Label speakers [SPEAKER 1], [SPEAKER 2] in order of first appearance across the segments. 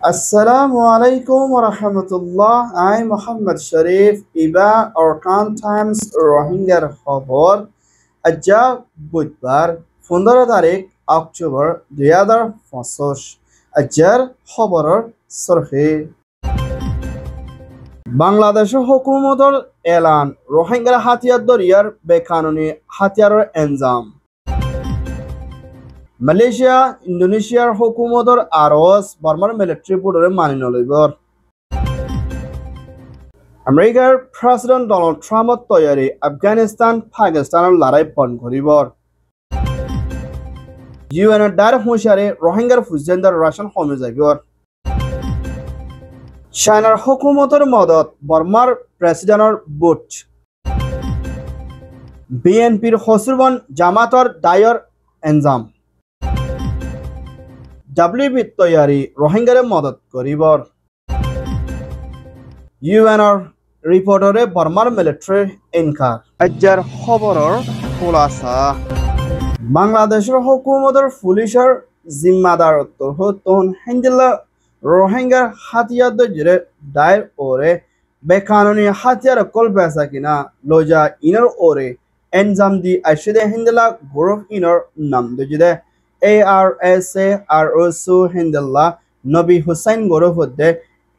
[SPEAKER 1] Assalamu alaikum wa rahmatullah. I'm Muhammad Sharif. Iba Orkan Times Rohingya খবর আজ্জা বুধবার 15 তারিখ October 2025 আজ্জার খবরের সরহে বাংলাদেশের হুকুমতের এলান রোহিঙ্গার হাতিয়ার দরিয়ার বেকানুনি হাতিয়ারের এনজাম মালয়েশিয়া ইন্দোনেশিয়ার হুকুমতের আরজ বর্মার মিলিটারি বোর্ডরে মানি নলইবর আমেরিকার প্রেসিডেন্ট ডোনাল্ড ট্রাম্পর তৈয়ারি আফগানিস্তান পাকিস্তানের লড়াই বন্ধ করিবর ইউএনের ডাইরেক্ট হুঁশিয়ারি রোহিঙ্গার ফুজেন্দার রাশন কমে যাইবর চায়নার হুকুমতের মদত বর্মার প্রেসিডেন্টর বুট বিএনপির হসুরবন জামাতর দায়র এনজাম ডাব্লিউবি তৈয়ারি রোহিঙ্গারে মদত করিবর ইউএনর রিপোর্টরে বর্মার মিলিটারি ইনকার আজ্জার খবরের খোলাসা বাংলাদেশের হুকুমতের পুলিশের জিম্মাদারত্ব হতন হিন্দিল্লা রোহিঙ্গার হাতিয়ার দজরে দায়ের ওরে বেকানুনি হাতিয়ার কল বেসা কিনা লোজা ইনর ওরে এনজাম দি আশিদে হিন্দিল্লা গ্রুপ ইনর নাম দজরে ARSA ROSU হিন্দিল্লা নবী হুসাইন গ্রুপ হদে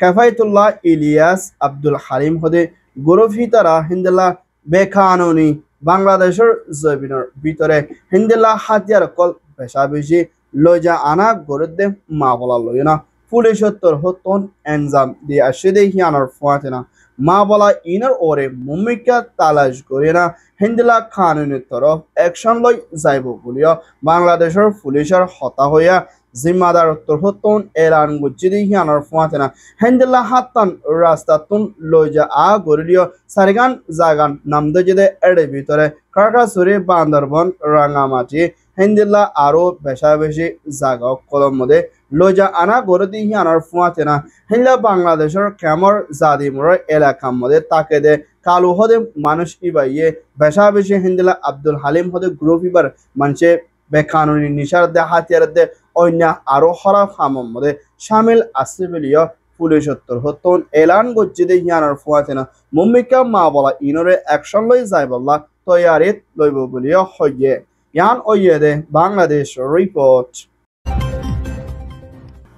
[SPEAKER 1] কাফায়তুল্লাহ ইলিয়াস আব্দুল হালিম হদে গ্রুপ হিতারা হিন্দিল্লা বেকানুনি বাংলাদেশের জমিনের ভিতরে হিন্দিল্লা হাতিয়ার কল পেশা বেশি লজা আনা গরুদে মা বলা লয় না পুলিশ হতন এনজাম দিয়ে আসে হিয়ানোর ফুয়াতে না মা বলা ইনার ওরে মুম্মিকা তালাশ করে না হিন্দিলা কানুনের তরফ অ্যাকশন লই যাইব বলিয়া বাংলাদেশের পুলিশের হতা হইয়া জিম্মাদার হতন এলান গুজ্জি হিয়ানোর ফুয়াতে না হিন্দিলা হাতান রাস্তাতুন লইজা গরিলিও সারিগান জাগান নামদে যেদে এড়ে ভিতরে কাটাসুরি বান্দরবন রাঙামাটি হিন্দিল্লা আরো বেশা বেশি জাগা কলম মধ্যে লজা আনা গরদি হিয়ানোর ফুয়াতে না হিন্দিলা বাংলাদেশের ক্যামর জাদিমুর এলাকার মধ্যে তাকে দে কালু হদে মানুষ ইবাইয়ে বেশা বেশি হিন্দিলা আব্দুল হালিম হদে গ্রুপ ইবার মানুষে বেকানুনি নিশার দে হাতিয়ার দে অন্য আরো হরা ফামম মধ্যে শামিল আছে বলিয়া পুলিশ হতন এলান গজ্জি দে হিয়ানোর ফুয়াতে না মুম্মিকা মা বলা ইনরে অ্যাকশন লই যাই বললা তৈয়ারিত লইব বলিয়া হইয়ে ইয়ান ওয়েদে বাংলাদেশ রিপোর্ট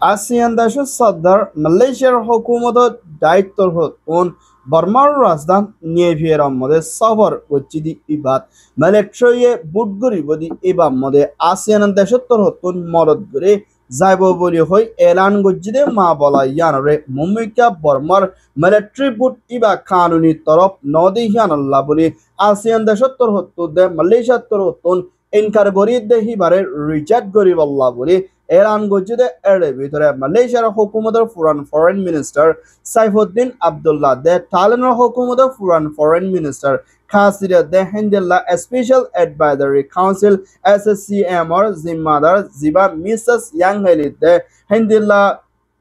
[SPEAKER 1] আসিয়ান দেশের সর্দার মালয়েশিয়ার হুকুমতের দায়িত্বর হতন বর্মার রাজধান নিয়েভিয়ের মধ্যে সফর করছি দি ইবাদ মিলিটারিয়ে বুটগুড়ি বদি এবার মধ্যে আসিয়ান দেশের হতন মদত করে যাইব বলি হই এলান গজ্জিদে মা বলা ইয়ানরে মুম্মিকা বর্মার মিলিটারি বুট ইবা কানুনি তরফ নদী হিয়ানল্লা বলি আসিয়ান দেশের হতন দে মালয়েশিয়ার হতন ইনকার গরি দেহিবারে রিচার্ড গরিবাল্লাহ বলি এলান গজ্জিদে এর ভিতরে মালয়েশিয়ার হুকুমতের ফরেন মিনিস্টার সাইফুদ্দিন আব্দুল্লাহ দে থাইল্যান্ডের হুকুমতের ফরেন মিনিস্টার খাসিরা দে হিন্দিল্লা স্পেশাল অ্যাডভাইজারি কাউন্সিল SSCMর জিম্মাদার জিবা মিসেস ইয়াং হেলি দে হিন্দিল্লা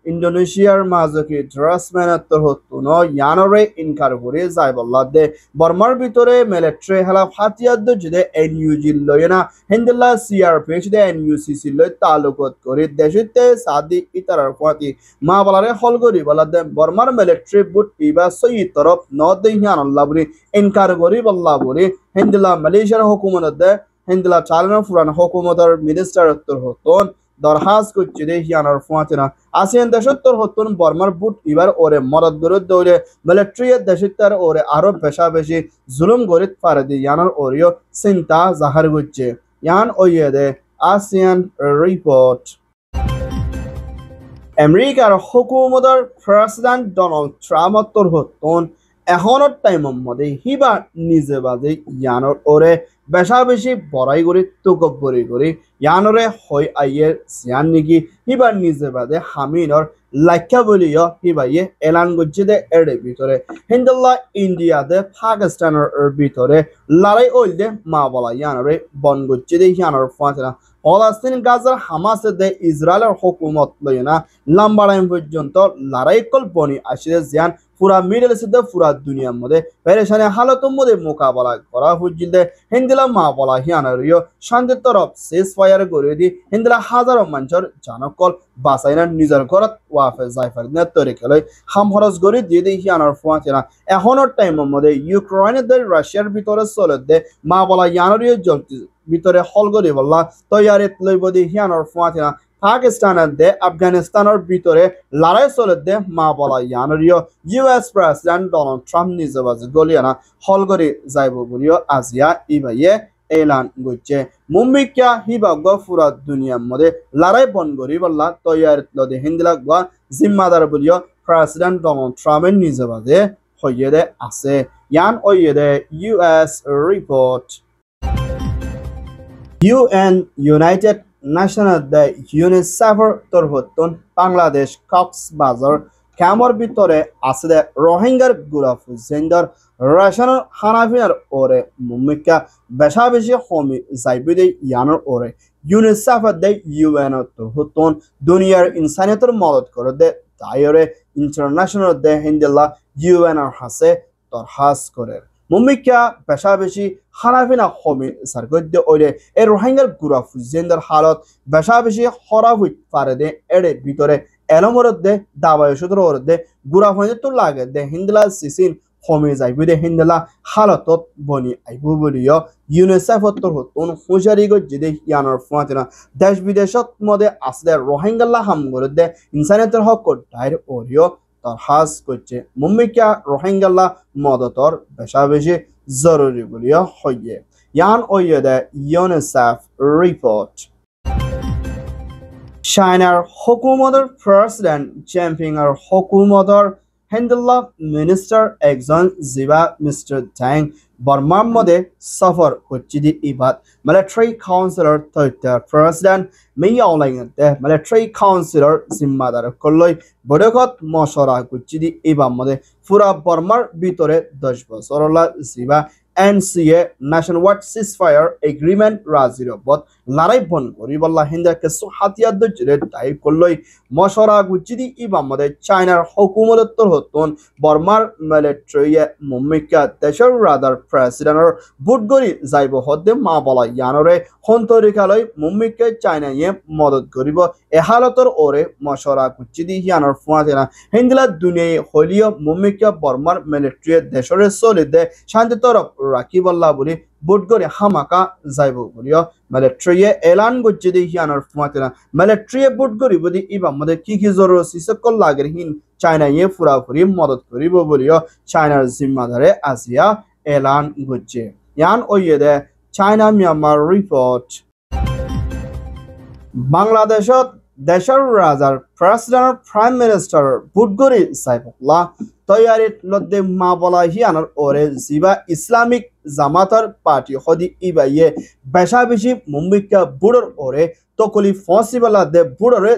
[SPEAKER 1] ইন্দোনেশিয়ার মাজকি ড্রাসম্যানের হতুন ইয়ানরে ইনকার করে যাইবল্লা দে বর্মার ভিতরে মিলিটারি হেলা হাতিয়ার দে এনইউজি লয়না হিন্দিল্লা CRPH দে NUCC লয় তালুকত করে দেশতে সাদি ইতারার ফাতি মা বলারে হল করি বলা দে বর্মার মিলিটারি বুট ইবা সই তরফ নদ ইয়ানল্লাহ বলি ইনকার করি বল্লা বলি হিন্দিল্লা মালয়েশিয়ার হুকুমত দে হিন্দিল্লা চালানোর পুরান হুকুমতের মিনিস্টার হতন দরখাস্ত করছে দে হিয়ানোর ফুয়াতে না আসিয়ান দেশত্তর হতন বর্মার বুট ইবার ওরে মদত গরুদ দৌড়ে মিলিটারি দেশত্তর ওরে আরো বেশা বেশি জুলুম গরিত পারে দি ইয়ানোর ওরিও চিন্তা জাহার করছে ইয়ান ওয়ে দে আসিয়ান রিপোর্ট আমেরিকার হুকুমতের প্রেসিডেন্ট ডোনাল্ড ট্রাম্পর হতন এখনের টাইমের মধ্যে হিবা নিজে বাজে ইয়ানোর ওরে বেশা বেশি বড়াই করে তুকব্বরি করে ইয়ানরে হই আইয়ের সিয়ান নিকি হিবা নিজে বাদে হামিনর লাইকা বলিও হিবাইয়ে এলান গজ্জি দে এর ভিতরে হিন্দিল্লা ইন্ডিয়া দে পাকিস্তানের ভিতরে লড়াই ওইল দে মা বলা ইয়ানরে বন গজ্জি দে ইয়ানর ফাঁচনা ফলস্তিন গাজার হামাস দে ইসরায়েলের হুকুমত লয় না লম্বা টাইম পর্যন্ত লড়াই কল বনি আসিরে জিয়ান পুরা মিডল ইস্টে পুরা দুনিয়ার মধ্যে পেরেশানি হালতের মধ্যে মোকাবেলা করা হচ্ছিল হিন্দিলা মা বলা হিয়ানারিও শান্তির তরফ সিজ ফায়ার করে দি হিন্দিলা হাজারো মানুষের জানকল বাসাইনা নিজের ঘরত ওয়াফে জাইফার দিনের তরিকালে হাম খরচ করে দিয়ে দিয়ে হিয়ানার ফুয়াছিনা এখনের টাইমের মধ্যে ইউক্রেনের রাশিয়ার ভিতরে চলে দে মা বলা ইয়ানারিও জলতি ভিতরে হল করে বললা তৈয়ারিত লইব দি হিয়ানার ফুয়াছিনা পাকিস্তানের দে আফগানিস্তানের ভিতরে লড়াই চলে দে মা বলা ইয়ানারিও ইউএস প্রেসিডেন্ট ডোনাল্ড ট্রাম্প নিজে বাজে গলিয়ানা হল করে যাইব বলিও আজিয়া ইবাইয়ে এলান করছে মুম্বিকা হিবাগ পুরা দুনিয়ার মধ্যে লড়াই বন্ধ করি বললা তৈয়ারিত লদে হিন্দিলাক বা জিম্মাদার বলিও প্রেসিডেন্ট ডোনাল্ড ট্রাম্পের নিজে বাজে হইয়ে দে আছে ইয়ান ওইয়ে দে US report UN United Nations the UNICEF তরফতন বাংলাদেশ কক্সবাজার ক্যামর ভিতরে আছে রোহিঙ্গার গুরাফুজেন্ডার রাশানোর হানাফিনার ওরে মুমিকা বেশা বেশি হমি যাইবিদে ইয়ানোর ওরে ইউনিসেফ দে UN তরফতন দুনিয়ার ইনসানিয়তের মদত করে দে তাইরে ইন্টারন্যাশনাল দে হিন্দিলা UN হাসে তরহাস করে মুমিকা বেশা বেশি হানাফিনা হমি সারগদ্য ওরে এ রোহিঙ্গার গুরাফুজেন্ডার হালত বেশা বেশি খরাব হইতে পারে দে এর ভিতরে এলমরদ দে দাবায় সদর দে গুরাফুজে তো লাগে দে হিন্দিলা সিসিন হমি যাইবি দে হিন্দিলা হালতত বনি আইবু বলিও ইউনিসেফ তরফতন হুঁশিয়ারি গজ্জি দে ইয়ানোর ফুয়াতিনা দেশ বিদেশত মধ্যে আসলে রোহিঙ্গাল্লা হামগর দে ইনসানিয়তের হক ডাইর ওরিও তরহাস করছে মুম্বিকা রোহিঙ্গাল্লা মদতর বেশা বেশি জরুরি বলিও হইয়ে ইয়ান ওইয়ে দে ইউনিসেফ রিপোর্ট চাইনার হুকুমতের প্রেসিডেন্ট চ্যাম্পিয়নের হুকুমতের হ্যান্ডেলা মিনিস্টার একজন জিবা মিস্টার ট্যাং বর্মার মধ্যে সফর করছে দি ইবাদ মিলিটারি কাউন্সিলর তথ্য প্রেসিডেন্ট মেয়াওলাইতে মিলিটারি কাউন্সিলর জিম্মাদার করলই বৈঠকত মশরা করছে দি ইবার মধ্যে পুরা বর্মার ভিতরে 10 বছর জিবা NCA Nationwide Ceasefire Agreement রাজিরবত লড়াই বন করি বল্লা হিন্দাকে হাতিয়ার দজরে টাইপ করলই মশরা গুচিদি ইবাম মধ্যে চায়নার হুকুমতের তরফতন বর্মার মিলিটারি মুম্বিকা দেশের রাদার প্রেসিডেন্টর বুটগরি যাইব হদ্দে মা বলা ইয়ানরে হন্তরিকালয় মুম্বিকে চায়নায়ে মদত করিব এ হালতর ওরে মশরা গুচিদি ইয়ানর ফুয়াতেনা হিন্দিলা দুনিয়ায় হলিও মুম্বিকা বর্মার মিলিটারি দেশের সলিদে শান্তি তরফ রাখিবল্লা বলি বুটগরে হামাকা যাইব বলিও মিলিটারি এলান করছে দি হিয়ানোর ফুয়াতেনা মিলিটারি বুটগরি বলি ইবাম মধ্যে কি জরুরি সিসকল লাগের হিন চায়নায়ে পুরাপুরি মদত করিব বলিও চায়নার জিম্মাদারে আসিয়া এলান করছে ইয়ান ওইয়ে দে চায়না মিয়ানমার রিপোর্ট বাংলাদেশত দেশের রাজার প্রেসিডেন্ট প্রাইম মিনিস্টার বুটগরি সাইফুল্লাহ তৈয়ারিত লদ্দে মা বলা হিয়ানোর ওরে জিবা ইসলামিক জামাতার পার্টি হদি ইবাইয়ে বেশা বেশি মুম্বিকা বুড়োর ওরে তকলি ফসিবালা দে বুড়োরে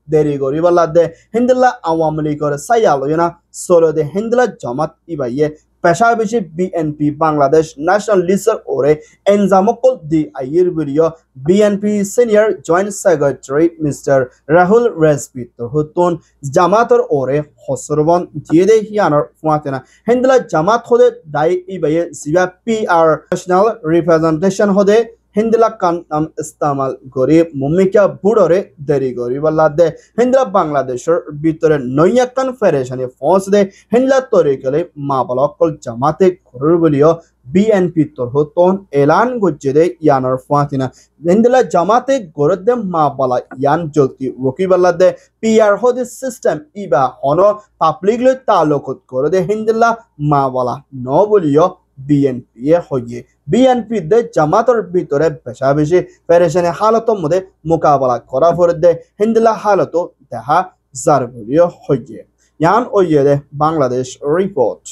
[SPEAKER 1] দেরি করিবালা দে হিন্দিল্লা আওয়ামী লীগের সাইয়ালয়না সোলো দে হিন্দিল্লা জামাত ইবাইয়ে পেশা বেশি বিএনপি বাংলাদেশ ন্যাশনাল লিস্টার ওরে এনজামকল দি আইয়ের video BNP senior joint secretary mister Rahul Rizvi তরহতন জামাতর ওরে হসরবন দিয়ে দে হিয়ানোর ফুয়াতেনা হিন্দিলা জামাত হদে দাই ইবাইয়ে জিবা PR ন্যাশনাল রিপ্রেজেন্টেশন হদে হিন্দিলা কাম ইস্তেমাল করে মুম্বিকা বুড়রে দেরি করি বল্লা দে হিন্দিলা বাংলাদেশের ভিতরে নৈয়াকান ফেরেশানি ফস দে হিন্দিলা তরিকলে মা বলকল জামাতে ঘর বলিও বিএনপি তরহতন এলান গজ্জে দে ইয়ানোর ফাতিনা হিন্দিলা জামাতে গরদ দে মা বলা ইয়ান জলতি রকি বল্লা দে PR হদে সিস্টেম ইবা হন পাবলিক লে তালুকত করে দে হিন্দিলা মা বলা ন বলিও বিএনপি হইয়ে বিএনপি দে জামাতের ভিতরে বেশা বেশি পেরেশানি হালতের মধ্যে মোকাবেলা করা পরে দে হিন্দিলা হালত দেখা যার বলিও হইয়ে ইয়ান ওইয়ে দে বাংলাদেশ রিপোর্ট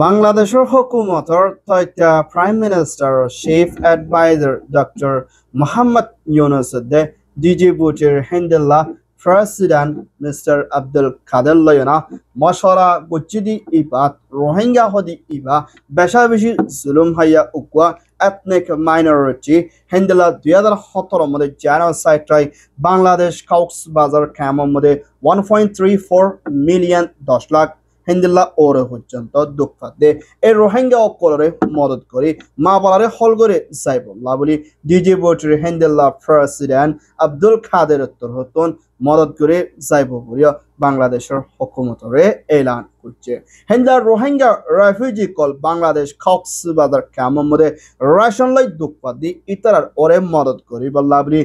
[SPEAKER 1] বাংলাদেশের হুকুমতের তথ্য prime minister chief adviser doctor Mohammad Yunus দে ডিজিবুটির হিন্দিলা President Mr. Abdul Kader Loyana Mashara Guchidi Ibat Rohingya Hodi Iba Beshabishi Zulum Haya Ukwa ethnic minority Hindela 2017 মধ্যে genocide try Bangladesh Cox's Bazar camp মধ্যে 1.34 million 10 লাখ Hindela ওরে পর্যন্ত দুঃখ দে এই রোহিঙ্গা অকলরে মদত করি মা বলারে হল করে যাইবল্লা বলি ডিজি বোর্ডের Hindela প্রেসিডেন্ট আব্দুল কাদের উত্তর হতন মদত করে যাইব বলিয়া বাংলাদেশের হুকুমতরে এলান করছে Hindela রোহিঙ্গা রেফিউজি কল বাংলাদেশ কক্সবাজার ক্যাম্প মধ্যে রেশন লাই দুঃখ দি ইতারার ওরে মদত করি বল্লা বলি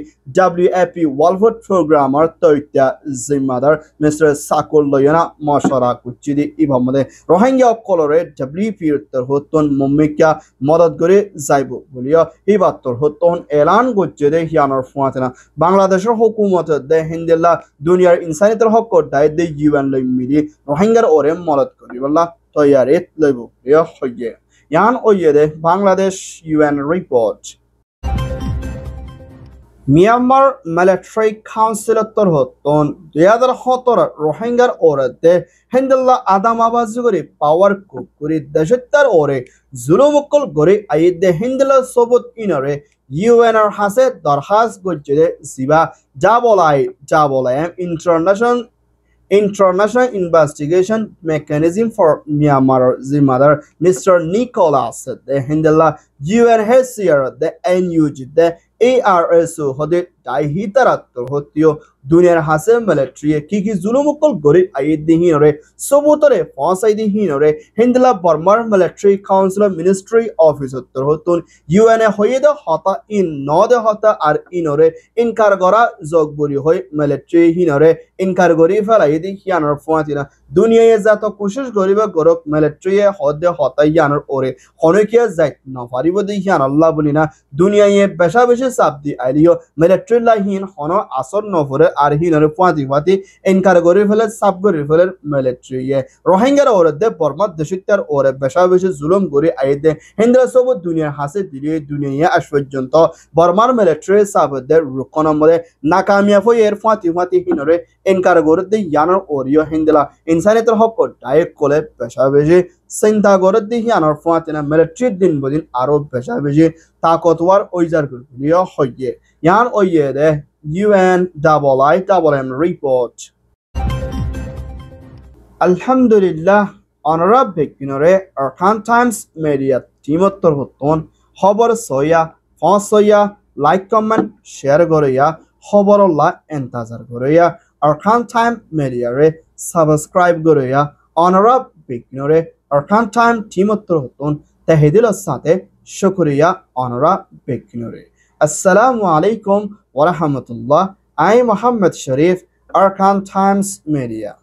[SPEAKER 1] WFP ওয়ার্ল্ড ফুড প্রোগ্রামার তৈত্যা জিম্মাদার মিস্টার সাকুল লয়না মশরা করছি দি ইভার মধ্যে রোহিঙ্গা অকলরে WFP উত্তর হতন মুম্মিকা মদত করে যাইব বলিয়া হিবাত্তর হতন এলান করছে দে হিয়ানোর ফুয়াতেনা বাংলাদেশের হুকুমত দে Hindela দুনিয়ার ইনসানিয়তের হক দায় দে UN লই মিলি রোহিঙ্গার ওরে মদত করি বল্লা তৈয়ারিত লইব ইয়া হইয়ে ইয়ান ওইয়ে দে Bangladesh UN report Myanmar military কাউন্সিলর হতন 2017 রোহিঙ্গার ওরতে Hindela আদাম আবাজ করে পাওয়ার কুক করে দেশতার ওরে জুলুমকল করে আইদে Hindela সবত ইনরে ইউএনআর হাসে দরখাস্ত করছে জিবা যা বলাই International Investigation Mechanism for Myanmar Zimadar Mr. Nicholas the Hindela UNHCR the NUG the ARSO হদে দায়িত্বরাত্তর হতিও দুনিয়ার হাসে মিলিটারি কি জুলুমকল গরি আইদিহিনরে সবুতরে ফসাইদিহিনরে Hindela বর্মার মিলিটারি কাউন্সিল মিনিস্ট্রি অফিস উত্তর হতুন ইউএনএ হইদে হতা ইন নদে হতা আর ইনরে ইনকার গরা জগবরি হই মিলিটারি হিনরে ইনকার গরি ফেলাইদি হিয়ানর ফুয়াতিনা দুনিয়ায় যত কোশিশ করিবে গরক মিলিটারি হদে হতা ইয়ানর ওরে হনকিয়া যাইত না পারিব দি হিয়ান আল্লাহ বলিনা দুনিয়ায় বেশা বেশি সাবদি আইলিও মিলিটারি লাহিন হন আসর নফরে আর হিনরে ফুয়াতি ইনকার গরি ফেলে সাব গরি ফেলে মিলিটারি রোহিঙ্গার ওরে দে বর্মা দেশিতার ওরে বেশা বেশি জুলুম গরি আইদে Hindela সব দুনিয়ার হাসে দিলে দুনিয়ায় আজ পর্যন্ত বর্মার মিলিটারি সাবদের রুকনমরে নাকামিয়াব এর ফুয়াতি হিনরে ইনকার গরি দে ইয়ানর ওরিও Hindela ইনসানিয়তের হক ডাইরেক্ট কোলে বেশা বেশি চিন্তা গরি দে ইয়ানর ফুয়াতিনা মিলিটারি দিন বদিন আরো বেশা বেশি তাকতওয়ার ওইজার গরিও হইয়ে ইয়ান ওইয়ে দে UNIIM report Alhamdulillah অনরা বেকিনরে আরকান টাইমস মিডিয়া টিমত্তর হতন খবর সয়া ফসয়া লাইক কমেন্ট শেয়ার করিয়া খবরল্লা ইন্তজার করিয়া আরকান টাইম মিডিয়ারে সাবস্ক্রাইব করিয়া অনরা বেকিনরে আরকান টাইম টিমত্তর হতন তাহিদিলের সাথে শুকরিয়া অনরা বেকিনরে Assalamu alaikum wa rahmatullah. I am Muhammad Sharif, Arkan Times Media.